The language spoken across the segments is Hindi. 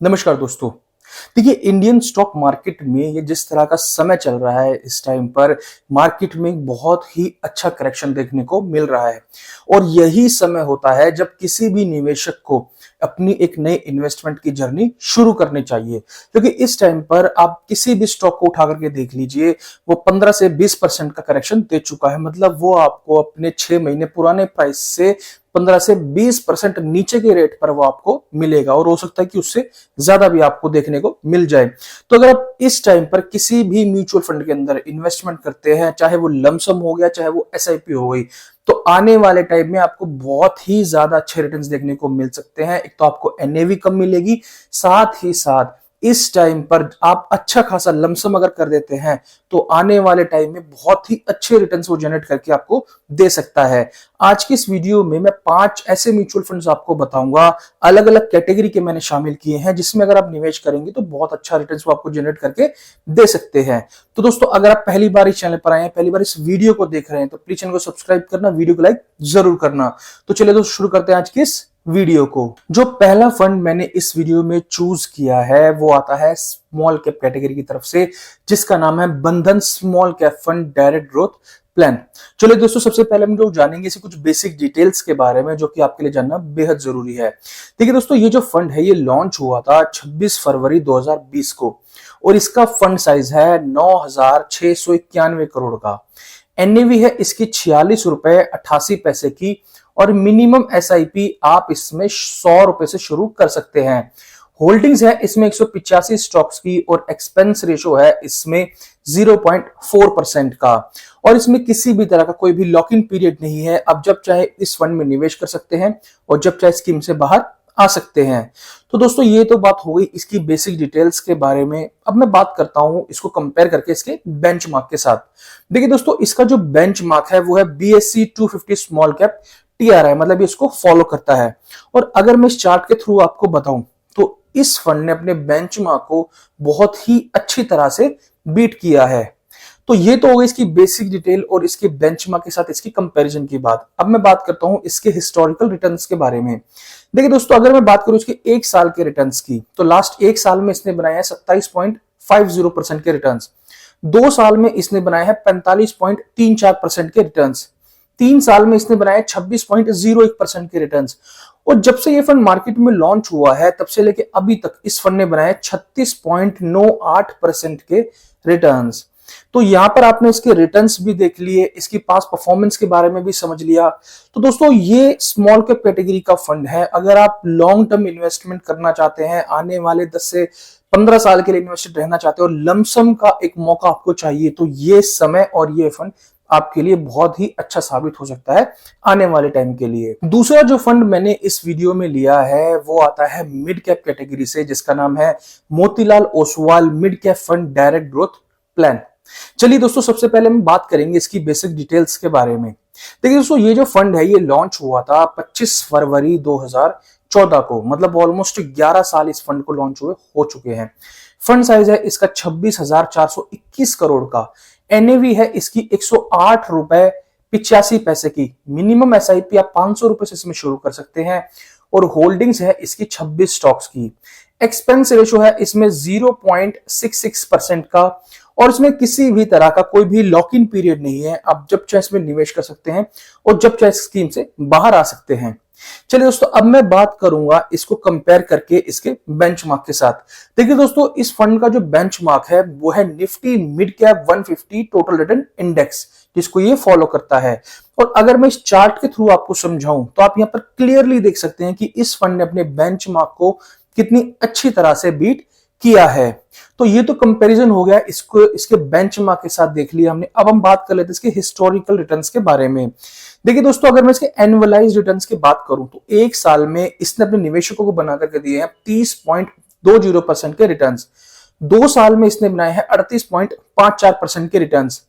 नमस्कार दोस्तों। देखिए, इंडियन स्टॉक मार्केट में ये जिस तरह का समय चल रहा है, इस टाइम पर मार्केट में बहुत ही अच्छा करेक्शन देखने को मिल रहा है और यही समय होता है जब किसी भी निवेशक को अपनी एक नई इन्वेस्टमेंट की जर्नी शुरू करनी चाहिए। क्योंकि इस टाइम पर आप किसी भी स्टॉक को उठा करके देख लीजिए, वो 15 से 20% का करेक्शन दे चुका है। मतलब वो आपको अपने 6 महीने पुराने प्राइस से 15 से 20% नीचे के रेट पर वो आपको मिलेगा और हो सकता है कि उससे ज्यादा भी आपको देखने को मिल जाए। तो अगर आप इस टाइम पर किसी भी म्यूचुअल फंड के अंदर इन्वेस्टमेंट करते हैं, चाहे वो लमसम हो गया, चाहे वो एसआईपी हो गई, तो आने वाले टाइम में आपको बहुत ही ज्यादा अच्छे रिटर्न्स देखने को मिल सकते हैं। एक तो आपको एनएवी कम मिलेगी, साथ ही साथ इस टाइम पर आप अच्छा खासा लमसम अगर कर देते हैं तो आने वाले टाइम में बहुत ही अच्छे रिटर्न्स वो जनरेट करके आपको दे सकता है। आज की इस वीडियो में मैं 5 ऐसे म्यूचुअल फंड्स आपको बताऊंगा, अलग अलग कैटेगरी के मैंने शामिल किए हैं, जिसमें अगर आप निवेश करेंगे तो बहुत अच्छा रिटर्न्स वो आपको जनरेट करके दे सकते हैं। तो दोस्तों, अगर आप पहली बार इस चैनल पर आए हैं, पहली बार इस वीडियो को देख रहे हैं, तो प्लीज चैनल को सब्सक्राइब करना, वीडियो को लाइक जरूर करना। तो चलिए दोस्तों, शुरू करते हैं आज की इस वीडियो को। जो पहला फंड मैंने इस वीडियो में चूज किया है वो आता है स्मॉल कैप कैटेगरी की तरफ से, जिसका नाम है बंधन small cap fund direct growth plan. चलिए दोस्तों, सबसे पहले हम लोग जानेंगे इसे कुछ बेसिक डिटेल्स के बारे में, जो कि आपके लिए जानना बेहद जरूरी है। देखिए दोस्तों, ये जो फंड है ये लॉन्च हुआ था 26 फरवरी 2020 को और इसका फंड साइज है 9,691 करोड़ का। एनएवी है इसकी 46 रुपए 88 पैसे की और मिनिमम एसआईपी आप इसमें 100 रुपए से शुरू कर सकते हैं। होल्डिंग्स है इसमें 185 स्टॉक्स की और एक्सपेंस रेशो है इसमें 0.4% का और इसमें किसी भी तरह का कोई भी लॉक इन पीरियड नहीं है। आप जब चाहे इस फंड में निवेश कर सकते हैं और जब चाहे स्कीम से बाहर आ सकते हैं। तो दोस्तों, ये तो बात हो गई इसकी बेसिक डिटेल्स के बारे में। अब मैं बात करता हूं इसको कंपेयर करके इसके बेंचमार्क के साथ। देखिए दोस्तों, इसका जो बेंचमार्क है वो है BSE 250 स्मॉल कैप TRI, मतलब इसको फॉलो करता है। और अगर मैं इस चार्ट के थ्रू आपको बताऊं तो इस फंड ने अपने बेंचमार्क को बहुत ही अच्छी तरह से बीट किया है। तो ये तो हो गई इसकी बेसिक डिटेल और इसके बेंचमार्क के साथ इसकी कंपैरिजन की बात। अब मैं बात करता हूं इसके हिस्टोरिकल रिटर्न्स के बारे में। देखिए दोस्तों, अगर मैं बात करूं इसके एक साल के रिटर्न्स की, तो लास्ट एक साल में इसने बनाया है 27.50% के रिटर्न्स। 2 साल में इसने बनाया है 45.34% के रिटर्न्स। 3 साल में इसने बनाया 26.01% के रिटर्न्स। और जब से ये फंड मार्केट में लॉन्च हुआ है तब से लेके अभी तक इस फंड ने बनाया 36.98% के रिटर्न्स। तो यहां पर आपने इसके रिटर्न्स भी देख लिए, इसकी पास परफॉर्मेंस के बारे में भी समझ लिया। तो दोस्तों, ये स्मॉल कैप कैटेगरी का फंड है। अगर आप लॉन्ग टर्म इन्वेस्टमेंट करना चाहते हैं, आने वाले 10 से 15 साल के लिए इन्वेस्टेड रहना चाहते हैं और लमसम का एक मौका आपको चाहिए, तो ये समय और ये फंड आपके लिए बहुत ही अच्छा साबित हो सकता है आने वाले टाइम के लिए। दूसरा जो फंड मैंने इस वीडियो में लिया है वो आता है मिड कैप कैटेगरी से, जिसका नाम है Motilal Oswal mid cap fund direct growth plan. चलिए दोस्तों, सबसे पहले हम बात करेंगे इसकी बेसिक डिटेल्स के बारे में। देखिए दोस्तों, ये जो फंड है ये लॉन्च हुआ था 25 फरवरी 2014 को, मतलब ऑलमोस्ट 11 साल इस फंड को लॉन्च हुए हो चुके हैं। फंड साइज है इसका 26,421 करोड़ का। एनएवी है इसकी 108 रुपए 85 पैसे की। मिनिमम एसआईपी आप 500 रुपए से इसमें शुरू कर सकते हैं और होल्डिंग्स है इसकी 26 स्टॉक्स की। एक्सपेंस रेशो है इसमें 0.66% का और इसमें किसी भी तरह का कोई भी लॉक इन पीरियड नहीं है। आप जब चाहे इसमें निवेश कर सकते हैं और जब चाहे स्कीम से बाहर आ सकते हैं। चलिए दोस्तों, अब मैं बात करूंगा इसको कंपेयर करके इसके बेंचमार्क के साथ। देखिए दोस्तों, इस फंड का जो बेंचमार्क है वो है Nifty mid cap 150 total return index, जिसको ये फॉलो करता है। और अगर मैं इस चार्ट के थ्रू आपको समझाऊं तो आप यहां पर क्लियरली देख सकते हैं कि इस फंड ने अपने बेंचमार्क को कितनी अच्छी तरह से बीट किया है। तो ये तो कंपैरिजन हो गया, इसको इसके बेंचमार्क के साथ देख लिया हमने। अब हम बात कर लेते हैं इसके हिस्टोरिकल रिटर्न्स के बारे में। देखिए दोस्तों, अगर मैं इसके एनुअलाइज्ड रिटर्न्स की बात करूं तो एक साल में इसने अपने निवेशकों को बना करके दिए हैं 30.20% के रिटर्न्स। 2 साल में इसने बनाए हैं 38.54% के रिटर्न्स।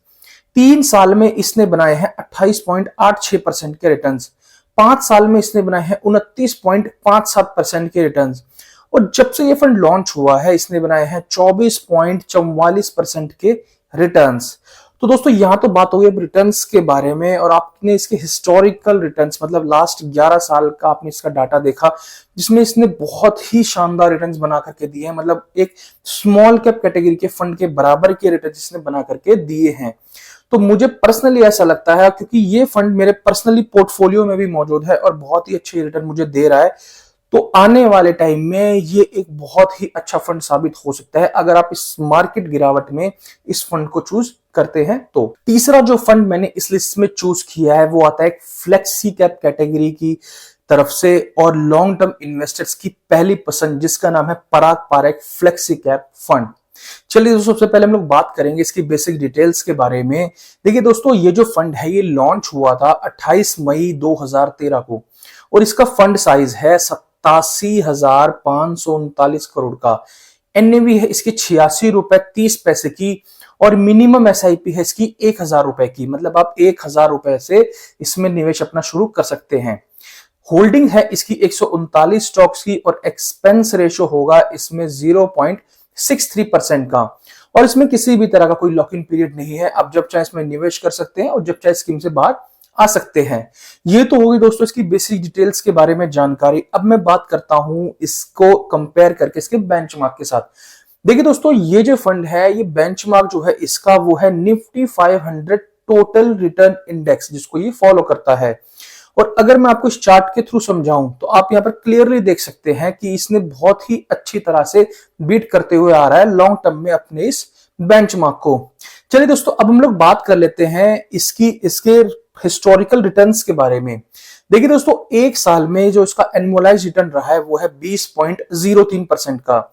3 साल में इसने बनाए हैं 28.86% के रिटर्न्स। 5 साल में इसने बनाए हैं 29.57% के रिटर्न्स। और जब से ये फंड लॉन्च हुआ है इसने बनाए हैं 24.44% के रिटर्न्स। तो दोस्तों यहाँ तो बात हो गई अब रिटर्न्स के बारे में, और आपने इसके हिस्टोरिकल रिटर्न्स मतलब लास्ट 11 साल का आपने इसका डाटा देखा, जिसमें इसने बहुत ही शानदार रिटर्न्स बना करके दिए हैं। मतलब एक स्मॉल कैप कैटेगरी के फंड के बराबर के रिटर्न इसने बना करके दिए हैं। तो मुझे पर्सनली ऐसा लगता है, क्योंकि ये फंड मेरे पर्सनली पोर्टफोलियो में भी मौजूद है और बहुत ही अच्छे रिटर्न मुझे दे रहा है, तो आने वाले टाइम में ये एक बहुत ही अच्छा फंड साबित हो सकता है अगर आप इस मार्केट गिरावट में इस फंड को चूज करते हैं। तो तीसरा जो फंड मैंने इस लिस्ट में चूज किया है वो आता है फ्लेक्सी कैप कैटेगरी की तरफ से और लॉन्ग टर्म इन्वेस्टर्स की पहली पसंद, जिसका नाम है पराग पारेख फ्लेक्सी कैप फंड। चलिए दोस्तों, सबसे पहले हम लोग बात करेंगे इसकी बेसिक डिटेल्स के बारे में। देखिए दोस्तों, ये जो फंड है ये लॉन्च हुआ था 28 मई 2013 को और इसका फंड साइज है 87,539 करोड़ का। एनएवी है इसकी 86 रुपए 30 पैसे की और मिनिमम एसआईपी है इसकी 1,000 रुपए की। मतलब आप 1,000 रुपए से इसमें निवेश अपना शुरू कर सकते हैं। होल्डिंग है इसकी 139 स्टॉक्स की और एक्सपेंस रेशो होगा इसमें 0.63% का, और इसमें किसी भी तरह का कोई लॉक इन पीरियड नहीं है। आप जब चाहे इसमें निवेश कर सकते हैं और जब चाहे स्कीम से बाहर आ सकते हैं। ये तो होगी दोस्तों इसकी बेसिक डिटेल्स के बारे में जानकारी। अब मैं बात करता हूं इसको कंपेयर करके इसके बेंचमार्क के साथ। देखिए दोस्तों, ये जो फंड है ये बेंचमार्क जो है इसका वो है निफ्टी 500 टोटल रिटर्न इंडेक्स, जिसको ये फॉलो करता है। और अगर मैं आपको इस चार्ट के थ्रू समझाऊं तो आप यहां पर क्लियरली देख सकते हैं कि इसने बहुत ही अच्छी तरह से बीट करते हुए आ रहा है लॉन्ग टर्म में अपने इस बेंचमार्क को। चलिए दोस्तों, अब हम लोग बात कर लेते हैं इसके हिस्टोरिकल रिटर्न्स के बारे में। देखिए दोस्तों, एक साल में जो इसका एनुअलाइज रिटर्न रहा है वो है 20.03% का।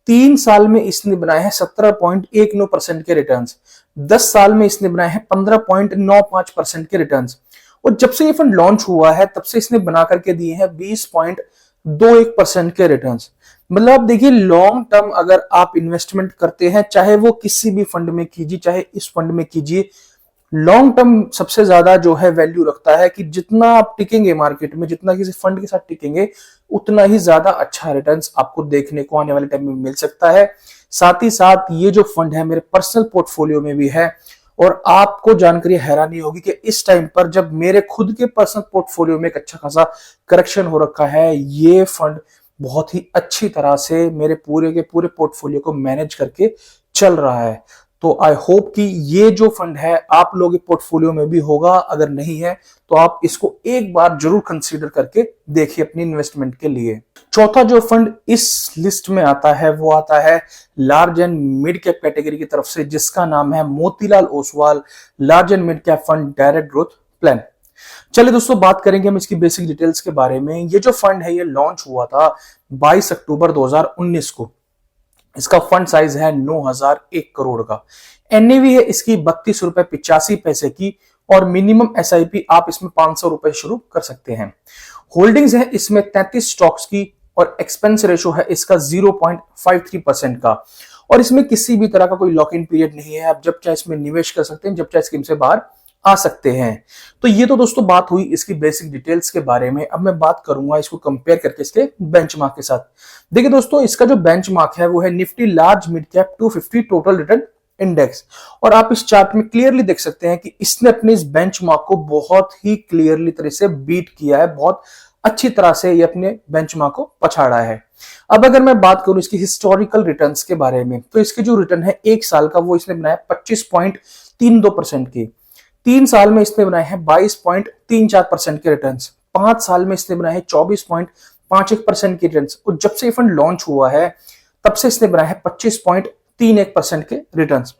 3 साल में इसने बनाए हैं 17.19% के रिटर्न्स। 10 साल में इसने बनाए हैं 15.95% के रिटर्न्स। और जब से ये फंड लॉन्च हुआ है तब से इसने बना करके दिए हैं 20.21% के रिटर्न्स। मतलब आप देखिए, लॉन्ग टर्म अगर आप इन्वेस्टमेंट करते हैं, चाहे वो किसी भी फंड में कीजिए चाहे इस फंड में कीजिए, लॉन्ग टर्म सबसे ज्यादा जो है वैल्यू रखता है कि जितना आप टिकेंगे मार्केट में, जितना किसी फंड के साथ टिकेंगे, उतना ही ज्यादा अच्छा रिटर्न्स आपको देखने को आने वाले टाइम में मिल सकता है। साथ ही साथ ये जो फंड है मेरे पर्सनल पोर्टफोलियो में भी है, और आपको जानकारी हैरानी होगी कि इस टाइम पर जब मेरे खुद के पर्सनल पोर्टफोलियो में एक अच्छा खासा करेक्शन हो रखा है, ये फंड बहुत ही अच्छी तरह से मेरे पूरे के पूरे पोर्टफोलियो को मैनेज करके चल रहा है। तो आई होप कि ये जो फंड है आप लोगों के पोर्टफोलियो में भी होगा। अगर नहीं है तो आप इसको एक बार जरूर कंसीडर करके देखिए अपनी इन्वेस्टमेंट के लिए। चौथा जो फंड इस लिस्ट में आता है वो आता है large and mid cap category की तरफ से, जिसका नाम है Motilal Oswal large and mid cap fund direct growth plan. चलिए दोस्तों, बात करेंगे हम इसकी बेसिक डिटेल्स के बारे में। ये जो फंड है ये लॉन्च हुआ था 22 अक्टूबर 2019 को। इसका फंड साइज है 9,001 करोड़ का। एनएवी है इसकी 32 रुपए 85 पैसे की और मिनिमम एसआईपी आप इसमें 500 रुपए शुरू कर सकते हैं। होल्डिंग्स है इसमें 33 स्टॉक्स की और एक्सपेंस रेशो है इसका 0.53% का, और इसमें किसी भी तरह का कोई लॉक इन पीरियड नहीं है। आप जब चाहे इसमें निवेश कर सकते हैं, जब चाहे स्कीम से बाहर आ सकते हैं। तो ये तो दोस्तों बात हुई इसकी बेसिक डिटेल्स के बारे में। अब मैं बात करूंगा इसको कंपेयर करके इसके बेंचमार्क के साथ। देखिए दोस्तों, इसका जो बेंचमार्क है वो है Nifty large mid cap 250 total return index, और आप इस चार्ट में क्लियरली देख सकते हैं कि इसने अपने इस बेंचमार्क को बहुत ही क्लियरली तरह से बीट किया है। बहुत अच्छी तरह से ये अपने बेंचमार्क को पछाड़ा है। अब अगर मैं बात करूं इसकी हिस्टोरिकल रिटर्न्स के बारे में, तो इसके जो रिटर्न है एक साल का वो इसने बनाया 25.32% की। 3 साल में इसने बनाए हैं 22.34% के रिटर्न्स। 5 साल में इसने बनाए हैं 24.51% के रिटर्न्स, और जब से ये फंड लॉन्च हुआ है तब से इसने बनाए हैं 25.31% के रिटर्न्स।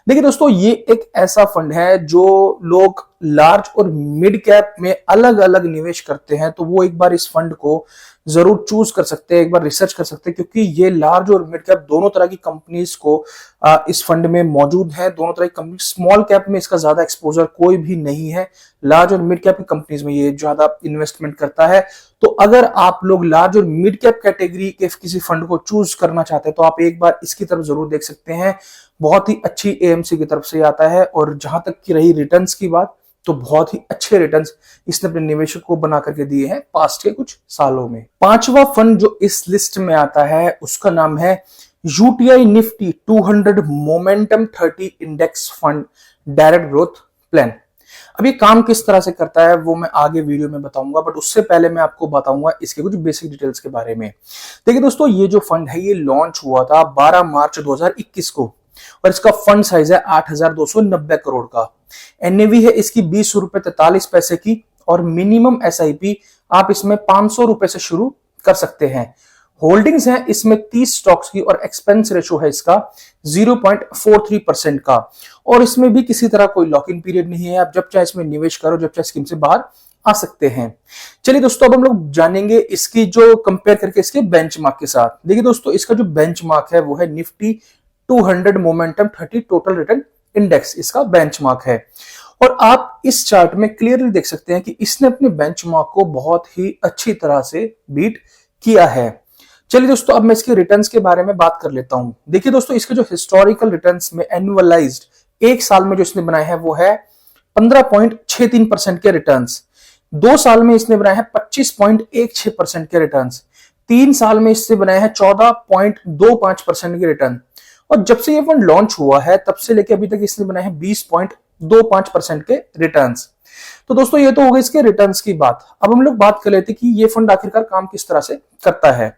देखिए दोस्तों, ये एक ऐसा फंड है जो लोग लार्ज और मिड कैप में अलग अलग निवेश करते हैं, तो वो एक बार इस फंड को जरूर चूज कर सकते हैं, एक बार रिसर्च कर सकते हैं, क्योंकि ये लार्ज और मिड कैप दोनों तरह की कंपनीज को इस फंड में मौजूद है। दोनों तरह की कंपनी, स्मॉल कैप में इसका ज्यादा एक्सपोजर कोई भी नहीं है, लार्ज और मिड कैप की कंपनीज में ये ज्यादा इन्वेस्टमेंट करता है। तो अगर आप लोग लार्ज और मिड कैप कैटेगरी के किसी फंड को चूज करना चाहते हैं तो आप एक बार इसकी तरफ जरूर देख सकते हैं। बहुत ही अच्छी एएमसी की तरफ से आता है, और जहां तक की रही रिटर्न्स की बात, तो बहुत ही अच्छे रिटर्न्स इसने अपने निवेशक को बना करके दिए हैं पास्ट के कुछ सालों में। पांचवा फंड जो इस लिस्ट में आता है उसका नाम है UTI Nifty 200 momentum 30 index fund direct growth plan. अब ये काम किस तरह से करता है वो मैं आगे वीडियो में बताऊंगा, बट उससे पहले मैं आपको बताऊंगा इसके कुछ बेसिक डिटेल्स के बारे में। देखिए दोस्तों, ये जो फंड है ये लॉन्च हुआ था 12 मार्च 2021 को और इसका फंड साइज है 8,290 करोड़ का। एनएवी है इसकी 20 रुपए 43 पैसे की और मिनिमम एसआईपी आप इसमें 500 रुपए से शुरू कर सकते हैं। होल्डिंग्स है इसमें 30 स्टॉक्स की और एक्सपेंस रेशो है इसका 0.43% का और इसमें भी किसी तरह कोई लॉक इन पीरियड नहीं है। आप जब चाहे इसमें निवेश करो, जब चाहे स्कीम से बाहर आ सकते हैं। चलिए दोस्तों, अब हम लोग जानेंगे इसकी जो कंपेयर करके इसके बेंचमार्क के साथ। देखिए दोस्तों, इसका जो बेंचमार्क है वो है Nifty 200 momentum 30 total return index, इसका बेंचमार्क है। और आप इस चार्ट में क्लियरली देख सकते हैं कि इसने अपने बेंचमार्क को बहुत ही अच्छी तरह से बीट किया है। चलिए दोस्तों, अब मैं इसके रिटर्न्स के बारे में बात कर लेता हूं। देखिए दोस्तों, इसके जो हिस्टोरिकल रिटर्न्स में एनुअलाइज्ड एक साल में जो इसने बनाए हैं वो है 15.63% के रिटर्न्स। 2 साल में इसने बनाए हैं 25.16% के रिटर्न्स। 3 साल में इससे बनाए हैं 14.25% के रिटर्न। और जब से ये फंड लॉन्च हुआ है तब से लेकर अभी तक इसने बनाए हैं 20.25% के रिटर्न्स। तो दोस्तों, ये तो हो गई इसके रिटर्न्स की बात। अब हम लोग बात कर लेते हैं कि ये फंड आखिरकार काम किस तरह से करता है।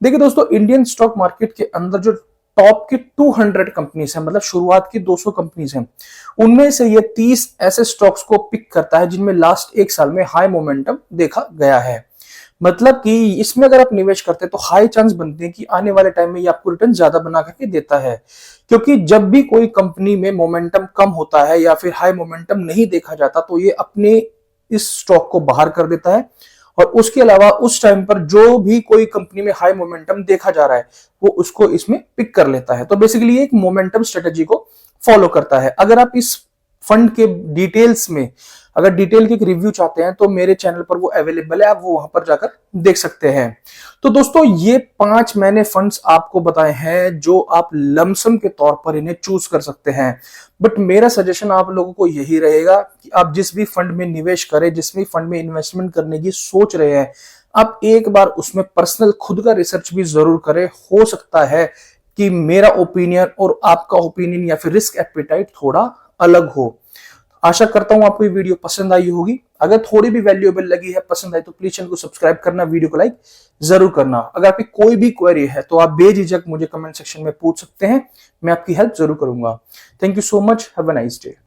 देखिए दोस्तों, इंडियन स्टॉक मार्केट के अंदर जो टॉप की 200 कंपनीज है, मतलब शुरुआत की 200 कंपनीज हैं, उनमें से ये 30 ऐसे स्टॉक्स को पिक करता है जिनमें लास्ट एक साल में हाई मोमेंटम देखा गया है। मतलब कि इसमें अगर आप निवेश करते हैं तो हाई चांस बनते हैं कि आने वाले टाइम में ये आपको रिटर्न ज्यादा बना करके देता है। क्योंकि जब भी कोई कंपनी में मोमेंटम कम होता है या फिर हाई मोमेंटम नहीं देखा जाता तो ये अपने इस स्टॉक को बाहर कर देता है और उसके अलावा उस टाइम पर जो भी कोई कंपनी में हाई मोमेंटम देखा जा रहा है वो उसको इसमें पिक कर लेता है। तो बेसिकली ये एक मोमेंटम स्ट्रेटेजी को फॉलो करता है। अगर आप इस फंड के डिटेल्स में अगर डिटेल के एक रिव्यू चाहते हैं तो मेरे चैनल पर वो अवेलेबल है, आप वो वहां पर जाकर देख सकते हैं। तो दोस्तों, ये 5 मैंने फंड्स आपको बताए हैं जो आप लमसम के तौर पर इन्हें चूज कर सकते हैं। बट मेरा सजेशन आप लोगों को यही रहेगा कि आप जिस भी फंड में निवेश करें, जिस भी फंड में इन्वेस्टमेंट करने की सोच रहे हैं, आप एक बार उसमें पर्सनल खुद का रिसर्च भी जरूर करें। हो सकता है कि मेरा ओपिनियन और आपका ओपिनियन या फिर रिस्क एपेटाइट थोड़ा अलग हो। आशा करता हूं आपको ये वीडियो पसंद आई होगी। अगर थोड़ी भी वैल्यूएबल लगी है, पसंद आई, तो प्लीज चैनल को सब्सक्राइब करना, वीडियो को लाइक जरूर करना। अगर आपकी कोई भी क्वेरी है तो आप बेझिझक मुझे कमेंट सेक्शन में पूछ सकते हैं, मैं आपकी हेल्प जरूर करूंगा। Thank you so much, have a nice day.